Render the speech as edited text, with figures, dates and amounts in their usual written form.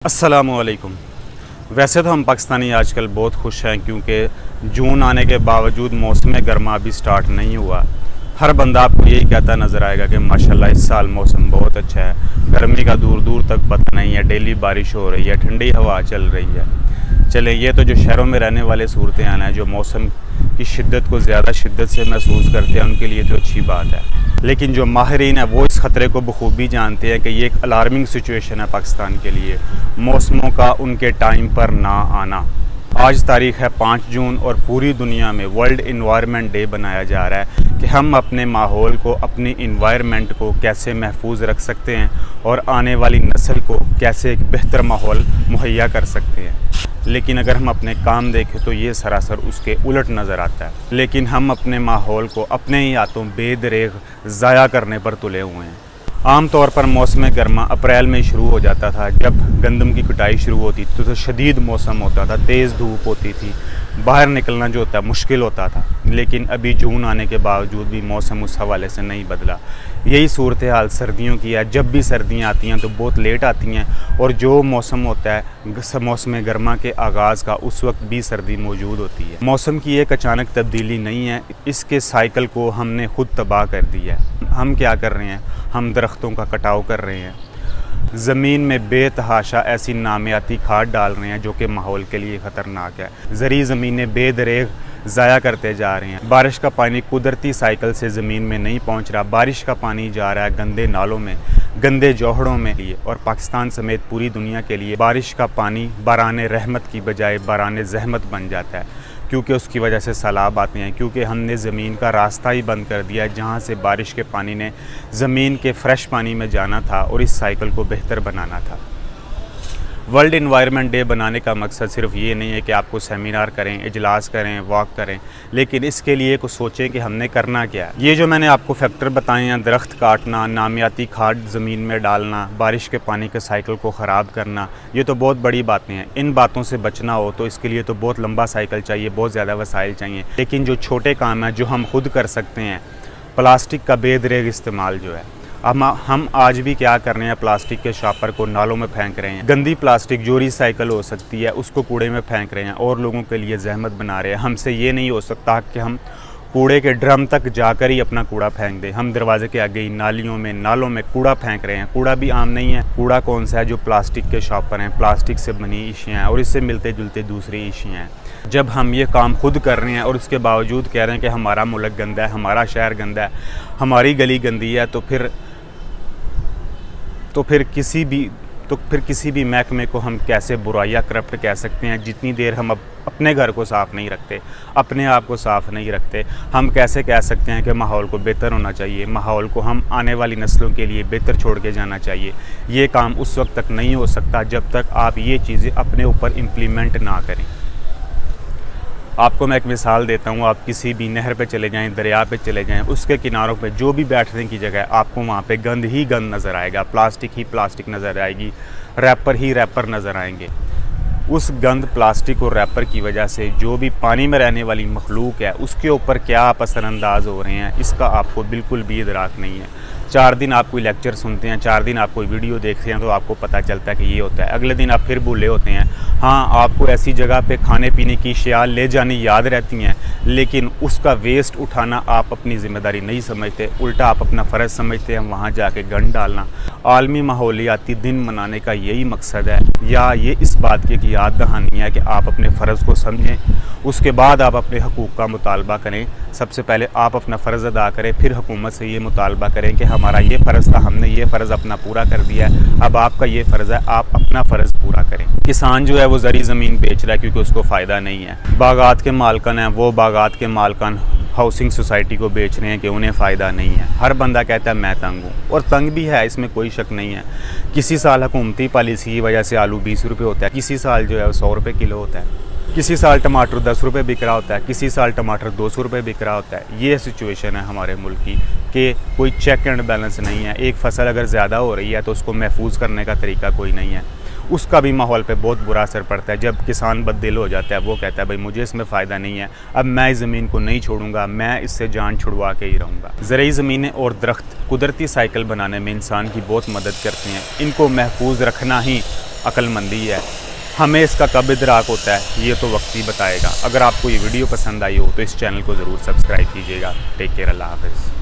अस्सलामुअलैकुम। वैसे तो हम पाकिस्तानी आजकल बहुत खुश हैं क्योंकि जून आने के बावजूद मौसम गर्मा अभी स्टार्ट नहीं हुआ। हर बंदा आपको यही कहता नज़र आएगा कि माशाल्लाह इस साल मौसम बहुत अच्छा है, गर्मी का दूर दूर तक पता नहीं है, डेली बारिश हो रही है, ठंडी हवा चल रही है। चले ये तो जो शहरों में रहने वाले सूरत हाल हैं, जो मौसम की शिद्दत को ज़्यादा शिद्दत से महसूस करते हैं, उनके लिए तो अच्छी बात है। लेकिन जो माहिरीन है वो इस ख़तरे को बखूबी जानते हैं कि ये एक अलार्मिंग सिचुएशन है पाकिस्तान के लिए, मौसमों का उनके टाइम पर ना आना। आज तारीख़ है 5 जून और पूरी दुनिया में वर्ल्ड इन्वायरमेंट डे बनाया जा रहा है कि हम अपने माहौल को, अपनी इन्वायरमेंट को कैसे महफूज रख सकते हैं और आने वाली नस्ल को कैसे एक बेहतर माहौल मुहैया कर सकते हैं। लेकिन अगर हम अपने काम देखें तो ये सरासर उसके उलट नज़र आता है। लेकिन हम अपने माहौल को अपने ही हाथों बेदरेग ज़ाया करने पर तुले हुए हैं। आम तौर पर मौसम गर्मा अप्रैल में शुरू हो जाता था। जब गंदम की कटाई शुरू होती थी तो शदीद मौसम होता था, तेज़ धूप होती थी, बाहर निकलना जो होता है मुश्किल होता था। लेकिन अभी जून आने के बावजूद भी मौसम उस हवाले से नहीं बदला। यही सूरत हाल सर्दियों की है। जब भी सर्दियाँ आती हैं तो बहुत लेट आती हैं और जो मौसम होता है मौसम गर्मा के आगाज़ का, उस वक्त भी सर्दी मौजूद होती है। मौसम की एक अचानक तब्दीली नहीं है, इसके साइकिल को हमने खुद तबाह कर दिया है। हम क्या कर रहे हैं? हम दरख्तों का कटाव कर रहे हैं, ज़मीन में बेतहाशा ऐसी नामियाती खाद डाल रहे हैं जो कि माहौल के लिए ख़तरनाक है। ज़री ज़मीनें बेदरेग ज़ाया करते जा रहे हैं। बारिश का पानी कुदरती साइकिल से ज़मीन में नहीं पहुंच रहा। बारिश का पानी जा रहा है गंदे नालों में, गंदे जोहड़ों में लिए। और पाकिस्तान समेत पूरी दुनिया के लिए बारिश का पानी बाराने रहमत की बजाय बाराने ज़हमत बन जाता है, क्योंकि उसकी वजह से सैलाब आते हैं। क्योंकि हमने ज़मीन का रास्ता ही बंद कर दिया है जहाँ से बारिश के पानी ने ज़मीन के फ्रेश पानी में जाना था और इस साइकिल को बेहतर बनाना था। वर्ल्ड इन्वायरमेंट डे बनाने का मकसद सिर्फ ये नहीं है कि आपको सेमिनार करें, इजलास करें, वॉक करें, लेकिन इसके लिए कुछ सोचें कि हमने करना क्या है। ये जो मैंने आपको फैक्टर बताए हैं, दरख्त काटना, नामियाती खाद ज़मीन में डालना, बारिश के पानी के साइकिल को ख़राब करना, ये तो बहुत बड़ी बातें हैं। इन बातों से बचना हो तो इसके लिए तो बहुत लंबा साइकिल चाहिए, बहुत ज़्यादा वसाइल चाहिए। लेकिन जो छोटे काम हैं जो हम खुद कर सकते हैं, प्लास्टिक का बेदरेग इस्तेमाल जो है, हम आज भी क्या कर रहे हैं? प्लास्टिक के शॉपर को नालों में फेंक रहे हैं। गंदी प्लास्टिक जो रिसाइकल हो सकती है उसको कूड़े में फेंक रहे हैं और लोगों के लिए जहमत बना रहे हैं। हमसे ये नहीं हो सकता कि हम कूड़े के ड्रम तक जाकर ही अपना कूड़ा फेंक दें। हम दरवाजे के आगे ही नालियों में, नालों में कूड़ा फेंक रहे हैं। कूड़ा भी आम नहीं है। कूड़ा कौन सा है? जो प्लास्टिक के शॉपर हैं, प्लास्टिक से बनी इशियाँ हैं और इससे मिलते जुलते दूसरी इशियाँ हैं। जब हम ये काम खुद कर रहे हैं और उसके बावजूद कह रहे हैं कि हमारा मुल्क गंदा है, हमारा शहर गंदा है, हमारी गली गंदी है, तो फिर किसी भी महकमे को हम कैसे बुरा या करप्ट कह सकते हैं? जितनी देर हम अपने घर को साफ़ नहीं रखते, अपने आप को साफ़ नहीं रखते, हम कैसे कह सकते हैं कि माहौल को बेहतर होना चाहिए, माहौल को हम आने वाली नस्लों के लिए बेहतर छोड़ के जाना चाहिए? ये काम उस वक्त तक नहीं हो सकता जब तक आप ये चीज़ें अपने ऊपर इम्प्लीमेंट ना करें। आपको मैं एक मिसाल देता हूँ। आप किसी भी नहर पे चले जाएं, दरिया पे चले जाएं, उसके किनारों पे जो भी बैठने की जगह है, आपको वहाँ पे गंद ही गंद नज़र आएगा, प्लास्टिक ही प्लास्टिक नज़र आएगी, रैपर ही रैपर नज़र आएंगे। उस गंद, प्लास्टिक और रैपर की वजह से जो भी पानी में रहने वाली मखलूक है उसके ऊपर क्या आप असरअंदाज हो रहे हैं, इसका आपको बिल्कुल भी इदराक नहीं है। 4 दिन आप कोई लेक्चर सुनते हैं, 4 दिन आप कोई वीडियो देखते हैं तो आपको पता चलता है कि ये होता है। अगले दिन आप फिर भूले होते हैं। हाँ, आपको ऐसी जगह पे खाने पीने की अशिया ले जानी याद रहती हैं, लेकिन उसका वेस्ट उठाना आप अपनी ज़िम्मेदारी नहीं समझते, उल्टा आप अपना फ़र्ज़ समझते हैं वहाँ जाके गंद डालना। आलमी माहौलियाती दिन मनाने का यही मकसद है, या ये इस बात की एक याद दहानी है कि आप अपने फ़र्ज़ को समझें, उसके बाद आप अपने हकूक़ का मुतालबा करें। सबसे पहले आप अपना फ़र्ज़ अदा करें, फिर हुकूमत से ये मुतालबा करें कि हमारा ये फ़र्ज़ था, हमने ये फ़र्ज़ अपना पूरा कर दिया है, अब आपका ये फ़र्ज़ है, आप अपना फ़र्ज़ पूरा करें। किसान जो है वो ज़री ज़मीन बेच रहा है क्योंकि उसको फ़ायदा नहीं है। बागात के मालकान हैं, वो बागात के मालकान हाउसिंग सोसाइटी को बेच रहे हैं कि उन्हें फ़ायदा नहीं है। हर बंदा कहता है मैं तंग हूँ, और तंग भी है, इसमें कोई शक नहीं है। किसी साल हुकूमती पॉलिसी की वजह से आलू 20 रुपये होता है, किसी साल जो है 100 रुपये किलो होता है, किसी साल टमाटर 10 रुपये बिक रहा होता है, किसी साल टमाटर 200 रुपये बिक रहा होता है। ये सिचुएशन है हमारे मुल्क की कि कोई चेक एंड बैलेंस नहीं है। एक फसल अगर ज़्यादा हो रही है तो उसको महफूज करने का तरीका कोई नहीं है। उसका भी माहौल पे बहुत बुरा असर पड़ता है। जब किसान बददिल हो जाता है, वो कहता है भाई मुझे इसमें फ़ायदा नहीं है, अब मैं इस ज़मीन को नहीं छोड़ूंगा, मैं इससे जान छुड़वा के ही रहूँगा। ज़रूरी ज़मीनें और दरख्त कुदरती साइकिल बनाने में इंसान की बहुत मदद करती हैं। इनको महफूज रखना ही अक्लमंदी है। हमें इसका कब इदराक होता है ये तो वक्त ही बताएगा। अगर आपको ये वीडियो पसंद आई हो तो इस चैनल को ज़रूर सब्सक्राइब कीजिएगा। टेक केयर, अल्लाह हाफ़िज़।